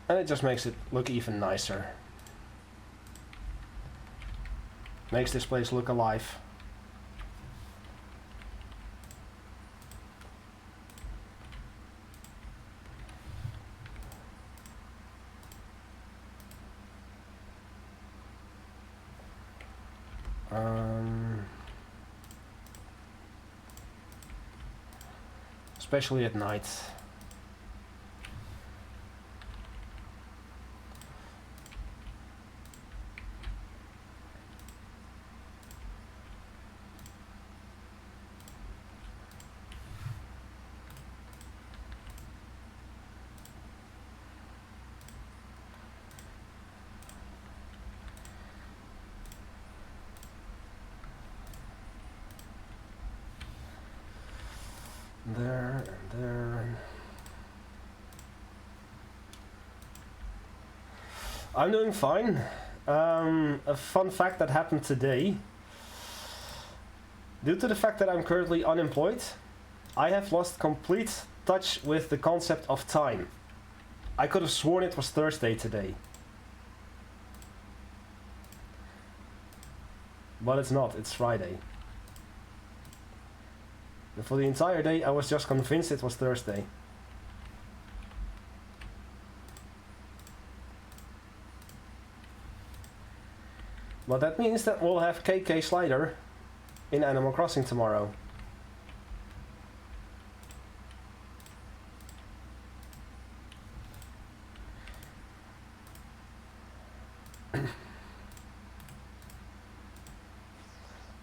And it just makes it look even nicer. Makes this place look alive. Especially at night. There and there. I'm doing fine. A fun fact that happened today. Due to the fact that I'm currently unemployed, I have lost complete touch with the concept of time. I could have sworn it was Thursday today. But it's not, it's Friday. And for the entire day I was just convinced it was Thursday. But that means that we'll have KK Slider in Animal Crossing tomorrow.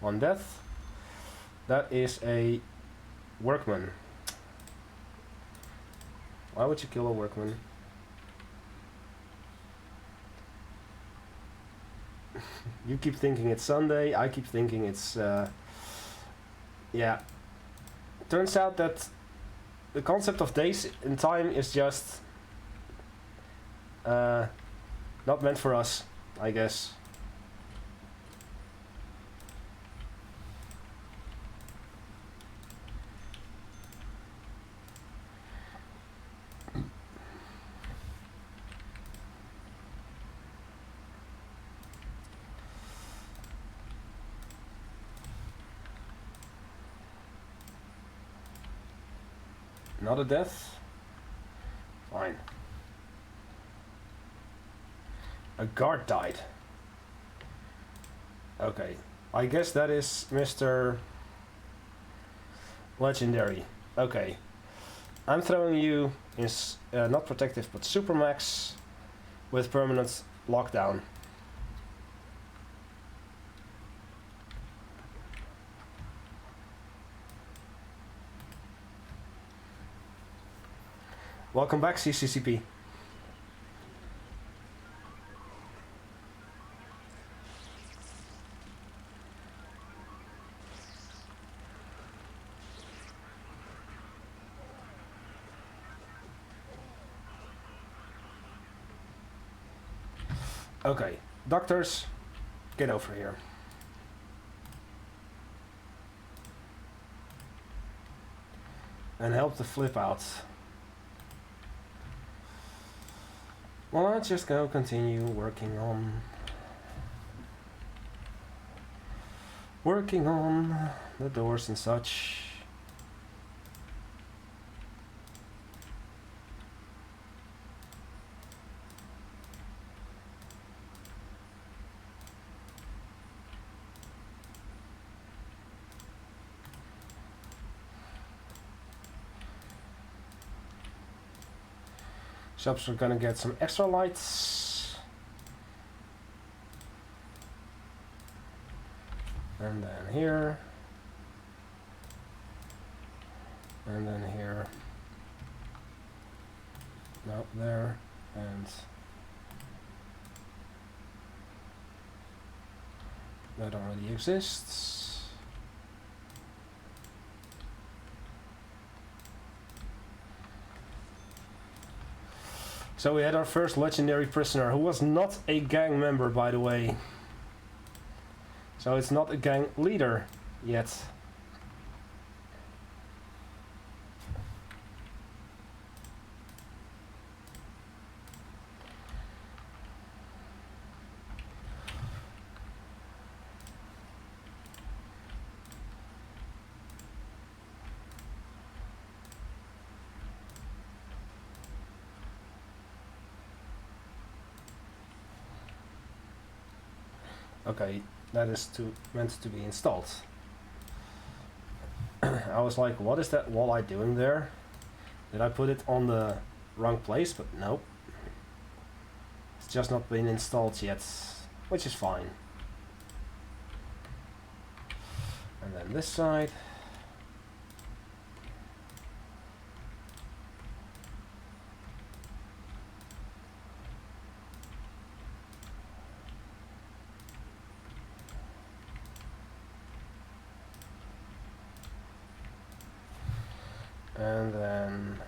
One death. That is a workman. Why would you kill a workman? You keep thinking it's Sunday, I keep thinking it's... yeah. Turns out that the concept of days in time is just... not meant for us, I guess. Not a death? Fine. A guard died. Okay. I guess that is Mr. Legendary. Okay. I'm throwing you in not protective but supermax with permanent lockdown. Welcome back, CCCP. Okay, doctors, get over here. And help the flip out. Well, let's just go continue working on the doors and such. Shops are gonna get some extra lights. And then here. And then here. No, there. And that already exists. So we had our first legendary prisoner, who was not a gang member, by the way. So it's not a gang leader yet. Okay, that is meant to be installed. I was like, what is that walleye doing there? Did I put it on the wrong place? But nope. It's just not been installed yet, which is fine. And then this side. And then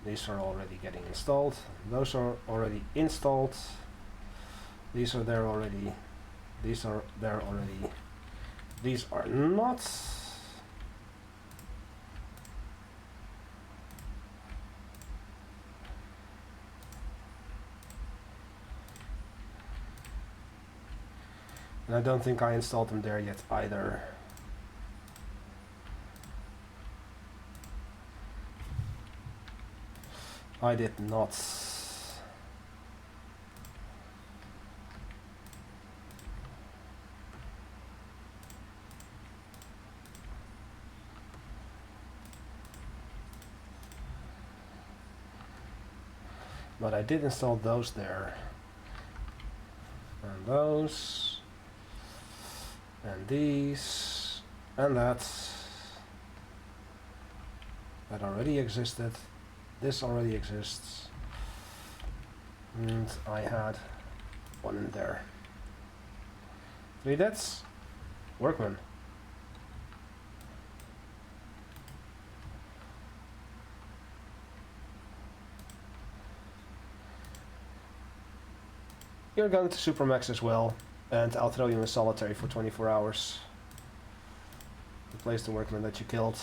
these are already getting installed. Those are already installed. These are there already. These are there already. These are not. And I don't think I installed them there yet either. I did not. But I did install those there. And those. And these. And that. That already existed. This already exists. And I had one in there. 3 deaths. Workman. You're going to Supermax as well, and I'll throw you in solitary for 24 hours. Replace the workman that you killed.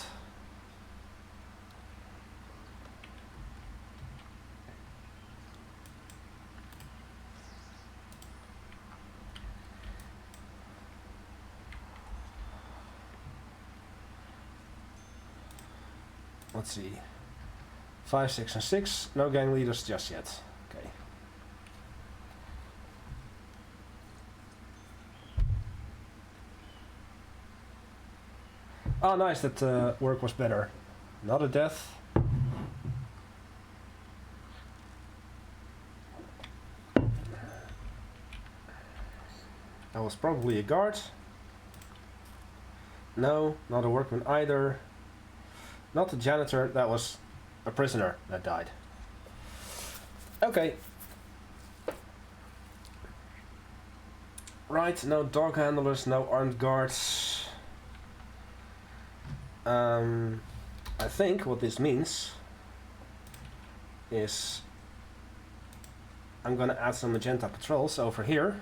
Let's see. 5, 6, and 6. No gang leaders just yet. Okay. Oh, nice. That work was better. Not a death. That was probably a guard. No, not a workman either. Not the janitor, that was a prisoner that died. Okay. Right, no dog handlers, no armed guards. I think what this means is I'm gonna add some magenta patrols over here.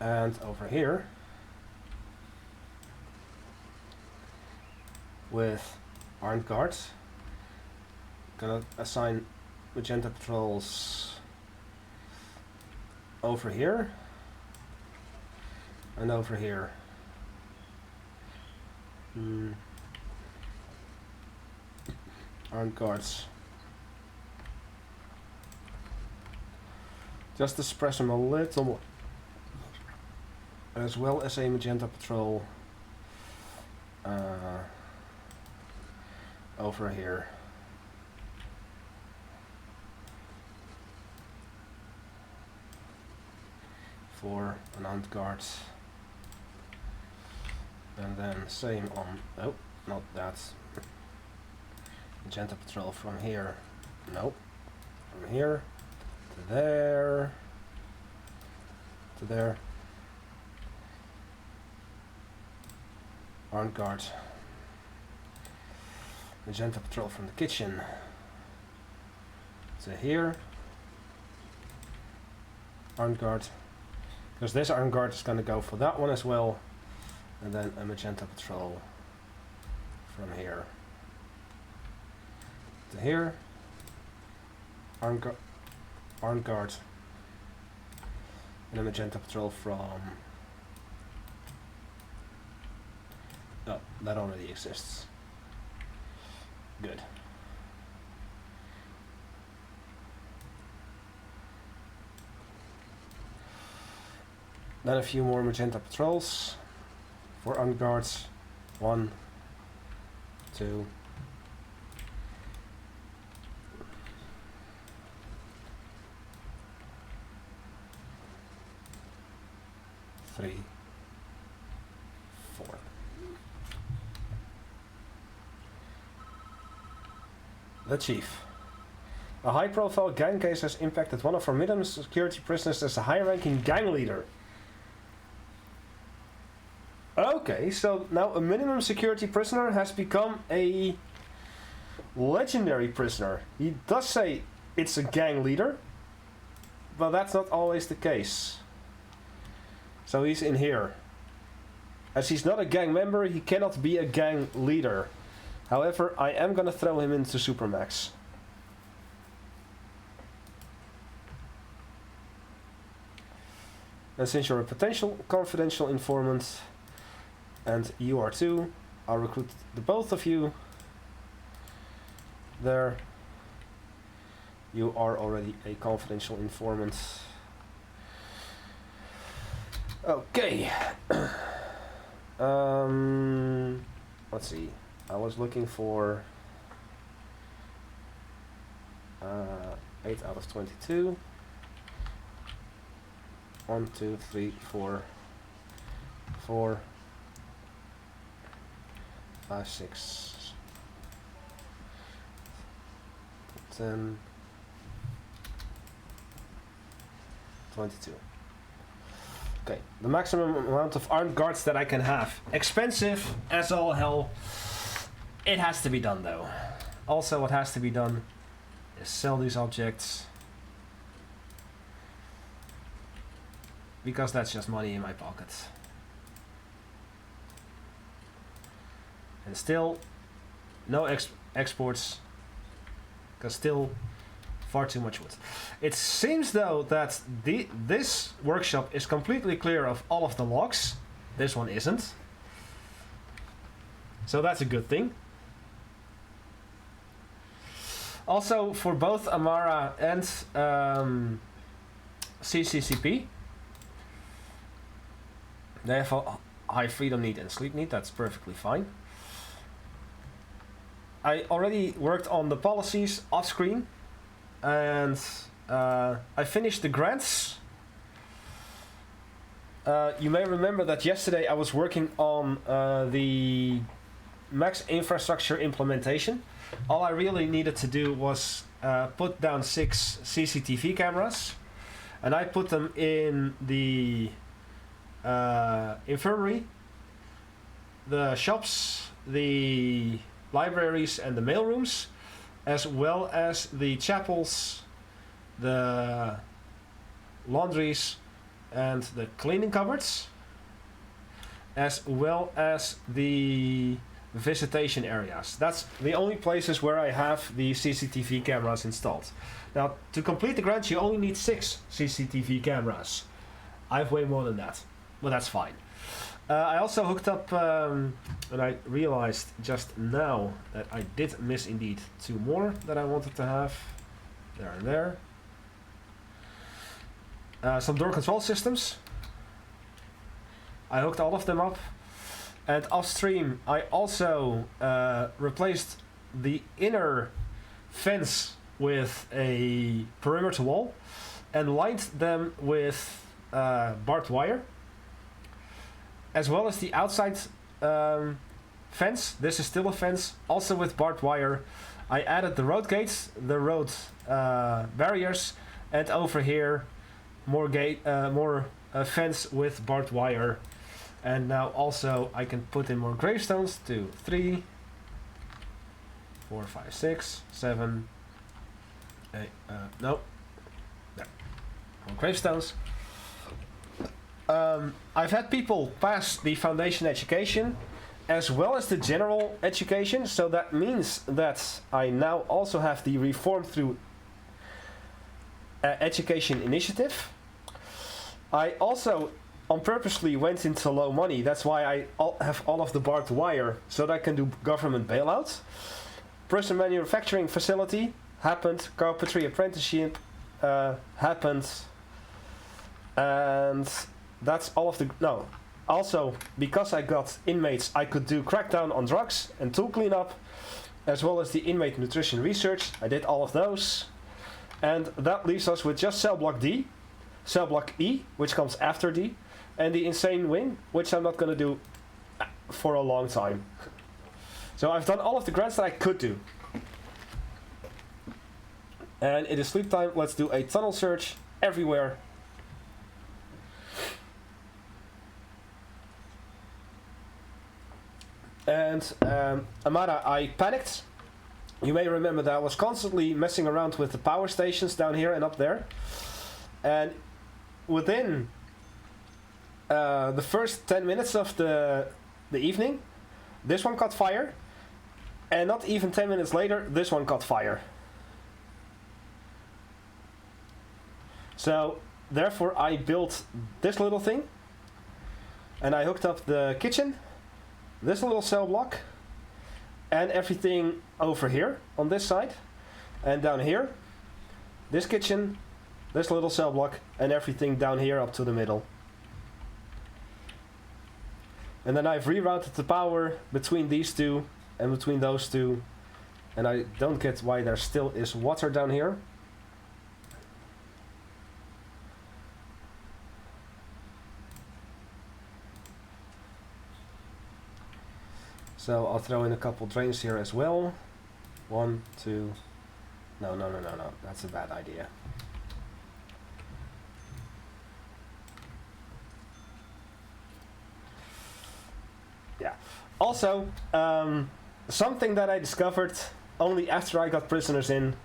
And over here with armed guards. Gonna assign magenta patrols over here and over here. Armed guards. Just to suppress them a little more. As well as a magenta patrol over here. For unarmed guards. And then same on, oh, not that. Magenta patrol from here. Nope. From here to there. To there. Armed guard. Magenta patrol from the kitchen to here. Armed guard. Because this armed guard is going to go for that one as well. And then a magenta patrol from here to here. Armed guard. And a magenta patrol from... Oh, that already exists. Good. Then a few more magenta patrols. 4 armed guards. 1, 2, 3, 4. The Chief. A high-profile gang case has impacted one of our minimum security prisoners as a high-ranking gang leader. Okay, so now a minimum security prisoner has become a legendary prisoner. He does say it's a gang leader, but that's not always the case. So he's in here. As he's not a gang member, he cannot be a gang leader. However, I am gonna throw him into Supermax. And since you're a potential confidential informant, and you are too, I'll recruit the both of you. There. You are already a confidential informant. Okay. Let's see. I was looking for 8 out of 22. 1, 2, 3, 4, 4, 5, 6, 10, 22. Okay, the maximum amount of armed guards that I can have. Expensive as all hell. It has to be done though. Also, what has to be done is sell these objects. Because that's just money in my pocket. And still, no exports. Because still, far too much wood. It seems though that this workshop is completely clear of all of the logs. This one isn't. So that's a good thing. Also, for both Amara and CCCP, they have a high freedom need and sleep need. That's perfectly fine. I already worked on the policies off screen, and I finished the grants. You may remember that yesterday I was working on the max infrastructure implementation. All I really needed to do was put down 6 CCTV cameras, and I put them in the infirmary, the shops, the libraries and the mailrooms, as well as the chapels, the laundries and the cleaning cupboards, as well as the visitation areas. That's the only places where I have the CCTV cameras installed. Now, to complete the grant, you only need 6 CCTV cameras. I have way more than that, but that's fine. I also hooked up, and I realized just now that I did miss indeed 2 more that I wanted to have. There and there. Some door control systems. I hooked all of them up. And off stream, I also replaced the inner fence with a perimeter wall and lined them with barbed wire, as well as the outside fence. This is still a fence, also with barbed wire. I added the road gates, the road barriers, and over here more fence with barbed wire. And now also I can put in more gravestones. 2, 3, 4, 5, 6, 7, 8, no, there. More gravestones. I've had people pass the foundation education as well as the general education, so that means that I now also have the reform through education initiative. I also purposely went into low money. That's why I have all of the barbed wire, so that I can do government bailouts. Prison manufacturing facility happened. Carpentry apprenticeship happened. And that's all of the... No. Also, because I got inmates, I could do crackdown on drugs and tool cleanup, as well as the inmate nutrition research. I did all of those. And that leaves us with just cell block D, cell block E, which comes after D, and the insane wing, which I'm not going to do for a long time. So I've done all of the grants that I could do. And it is sleep time. Let's do a tunnel search everywhere. And Amara, I panicked. You may remember that I was constantly messing around with the power stations down here and up there. And within the first 10 minutes of the evening, this one caught fire. And not even 10 minutes later, this one caught fire. So, therefore, I built this little thing. And I hooked up the kitchen, this little cell block, and everything over here on this side. And down here, this kitchen, this little cell block, and everything down here up to the middle. And then I've rerouted the power between these two and between those two. And I don't get why there still is water down here. So I'll throw in a couple drains here as well. 1, 2. No. That's a bad idea. Yeah. Also, something that I discovered only after I got prisoners in.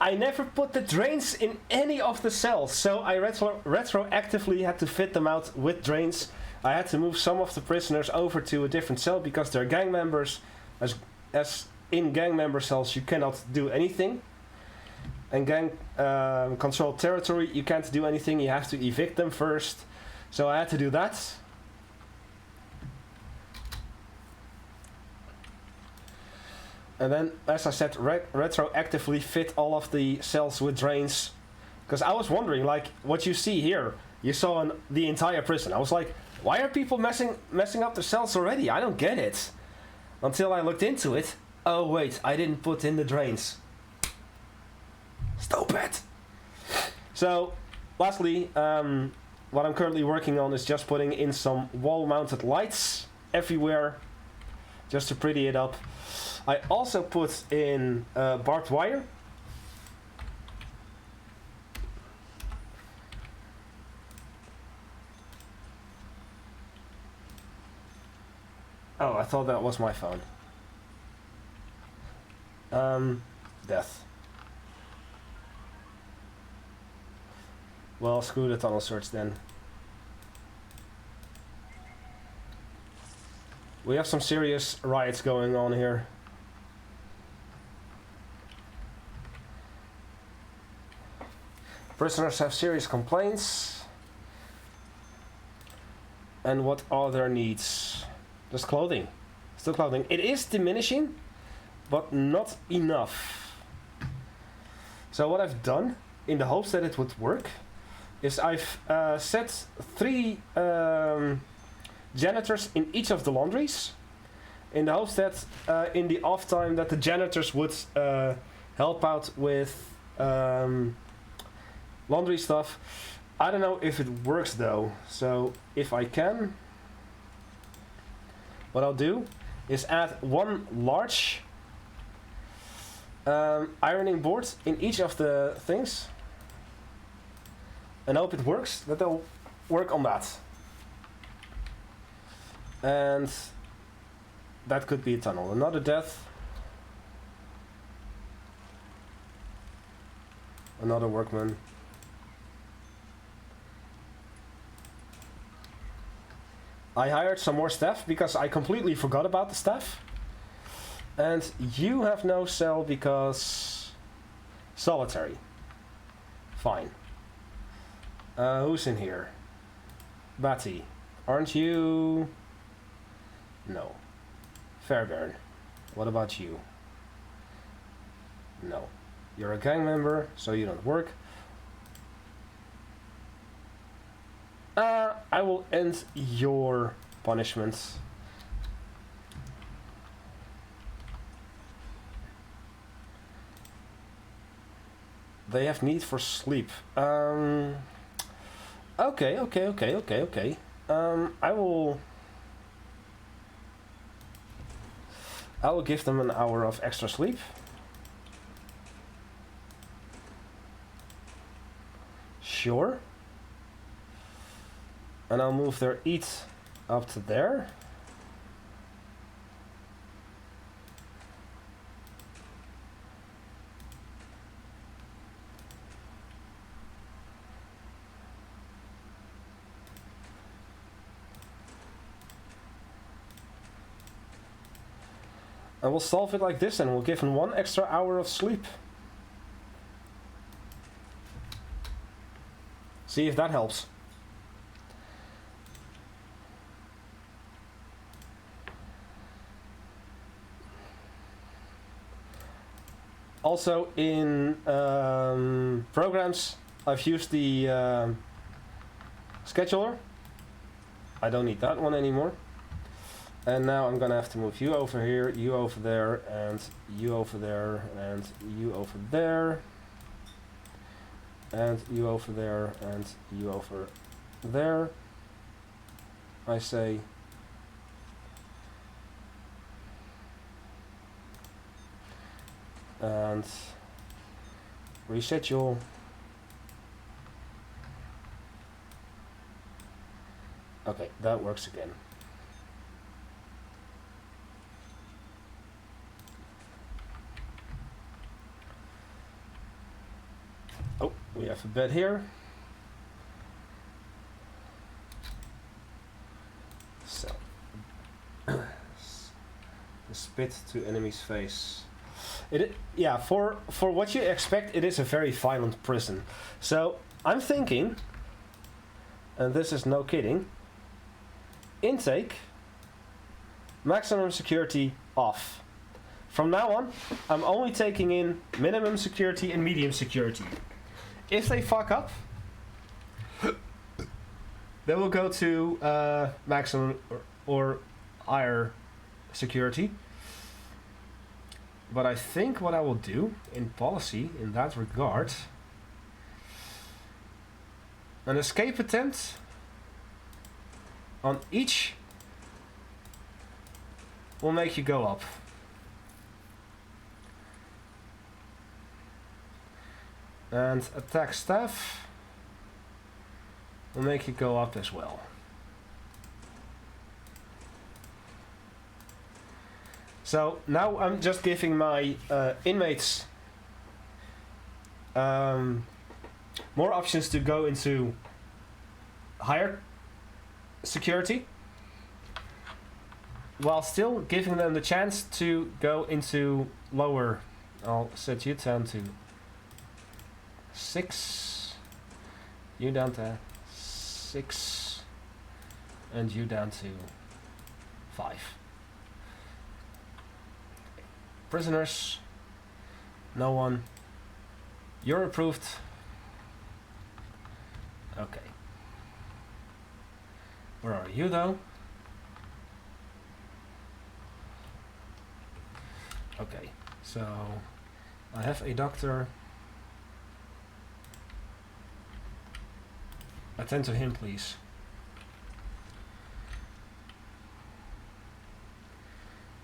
I never put the drains in any of the cells, so I retroactively had to fit them out with drains. I had to move some of the prisoners over to a different cell because they're gang members. As in gang member cells, you cannot do anything. And gang controlled territory, you can't do anything. You have to evict them first. So I had to do that. And then, as I said, retroactively fit all of the cells with drains. Because I was wondering, like, what you see here, you saw in the entire prison. I was like, why are people messing up the cells already? I don't get it. Until I looked into it. Oh wait, I didn't put in the drains. Stupid! So, lastly, what I'm currently working on is just putting in some wall-mounted lights everywhere. Just to pretty it up. I also put in barbed wire. Oh, I thought that was my phone. Death. Well, screw the tunnel search then. We have some serious riots going on here. Prisoners have serious complaints. And what are their needs? Just clothing. Still clothing. It is diminishing, but not enough. So what I've done, in the hopes that it would work, is I've set 3 janitors in each of the laundries, in the hopes that in the off time that the janitors would help out with laundry stuff. I don't know if it works though, so if I can, what I'll do is add 1 large ironing board in each of the things and hope it works, that they'll work on that. And that could be a tunnel. Another death. Another workman. I hired some more staff because I completely forgot about the staff. And you have no cell because solitary. Fine. Who's in here? Batty. Aren't you? No. Fairbairn. What about you? No. You're a gang member, so you don't work. I will end your punishment. They have need for sleep. Okay. I will give them an hour of extra sleep. Sure. And I'll move their eat up to there. And we'll solve it like this, and we'll give him 1 extra hour of sleep. See if that helps. Also in programs, I've used the scheduler. I don't need that one anymore. And now I'm gonna have to move you over here, you over there, and you over there, and you over there, and you over there, and you over there. I say and reschedule. Okay, that works again. Oh, we have a bed here. So, the spit to enemy's face. Yeah, for what you expect, it is a very violent prison. So I'm thinking, and this is no kidding, intake, maximum security off. From now on, I'm only taking in minimum security and medium security. If they fuck up, they will go to maximum or higher security. But I think what I will do in policy in that regard, an escape attempt on each will make you go up. And attack staff will make you go up as well. So now I'm just giving my inmates more options to go into higher security, while still giving them the chance to go into lower. I'll set you down to 6, you down to 6, and you down to 5. Prisoners, no one. You're approved. Okay. Where are you though? Okay, so I have a doctor. Attend to him, please.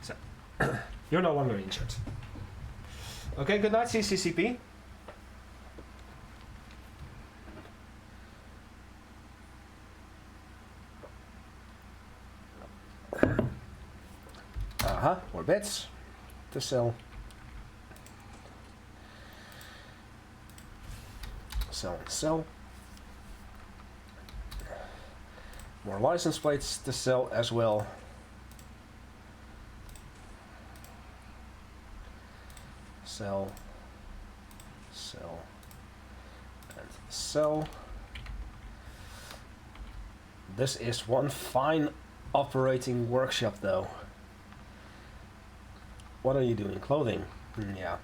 So, you're no longer injured. Okay, good night, CCCP. More beds to sell. Sell and sell. More license plates to sell as well. Sell, sell, and sell. This is one fine operating workshop though. What are you doing? Clothing? Yeah.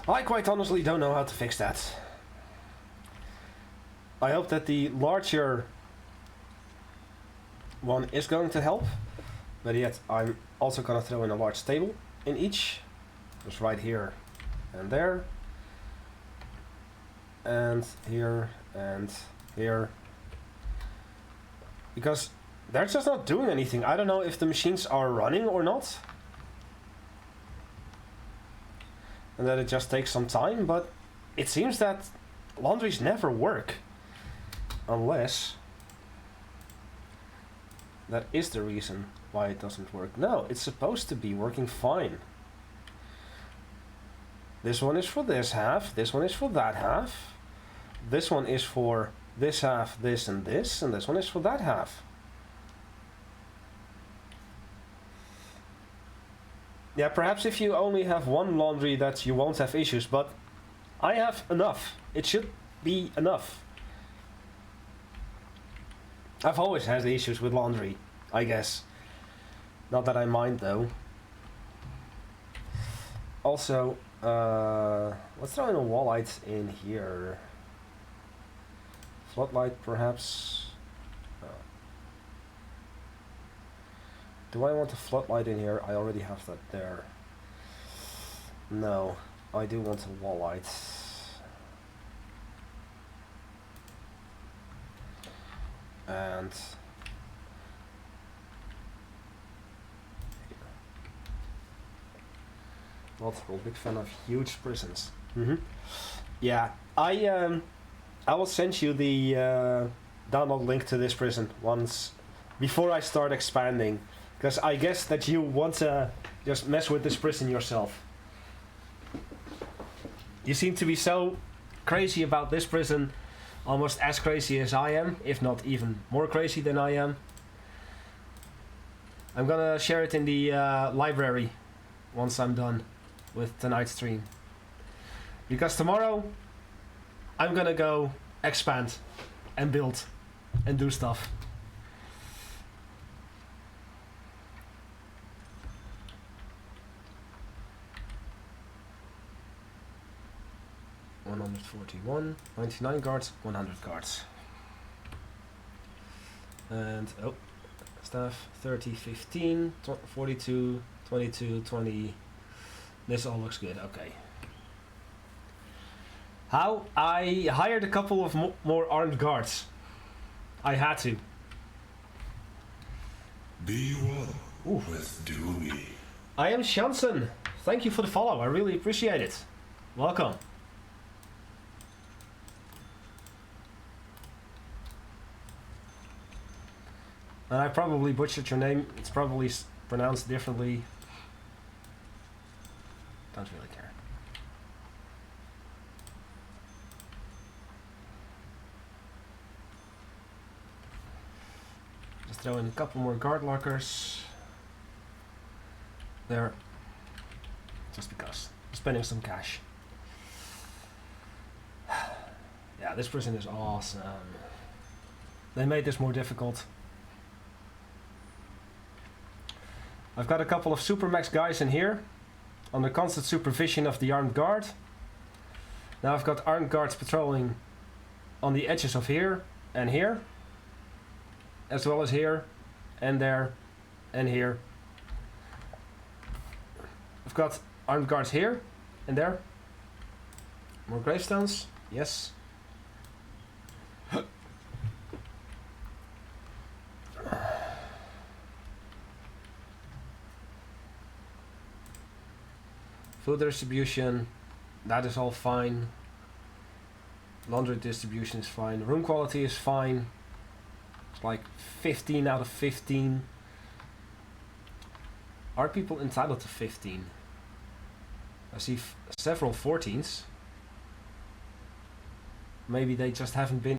I quite honestly don't know how to fix that. I hope that the larger one is going to help. But yet, I'm also gonna throw in a large table in each. Just right here and there. And here and here. Because they're just not doing anything. I don't know if the machines are running or not. And that it just takes some time, but it seems that laundries never work. Unless that is the reason why it doesn't work. No, it's supposed to be working fine. This one is for this half, this one is for that half. This one is for this half, this, and this one is for that half. Yeah, perhaps if you only have one laundry that you won't have issues, but I have enough. It should be enough. I've always had issues with laundry, I guess. Not that I mind though. Also, let's throw in a wall light in here. Floodlight perhaps. Do I want a floodlight in here? I already have that there. No, I do want a wall light. And not a big fan of huge prisons. Yeah, I will send you the download link to this prison once before I start expanding, because I guess that you want to just mess with this prison yourself. You seem to be so crazy about this prison, almost as crazy as I am, if not even more crazy than I am. I'm gonna share it in the library once I'm done with tonight's stream. Because tomorrow I'm gonna go expand and build and do stuff. $141, 99 guards, 100 guards. And, oh, staff, 30, 15, 42, 22, 20. This all looks good, okay. How? I hired a couple of more armed guards. I had to. Be well with Dewey. I am Shanson. Thank you for the follow, I really appreciate it. Welcome. And I probably butchered your name. It's probably pronounced differently. Don't really care. Just throw in a couple more guard lockers. There. Just because. Spending some cash. Yeah, this prison is awesome. They made this more difficult. I've got a couple of Supermax guys in here under constant supervision of the armed guard. Now I've got armed guards patrolling on the edges of here, as well as here, and there, and here. I've got armed guards here, and there. More gravestones, yes. Food distribution, that is all fine. Laundry distribution is fine. Room quality is fine. It's like 15 out of 15. Are people entitled to 15? I see several 14s. Maybe they just haven't been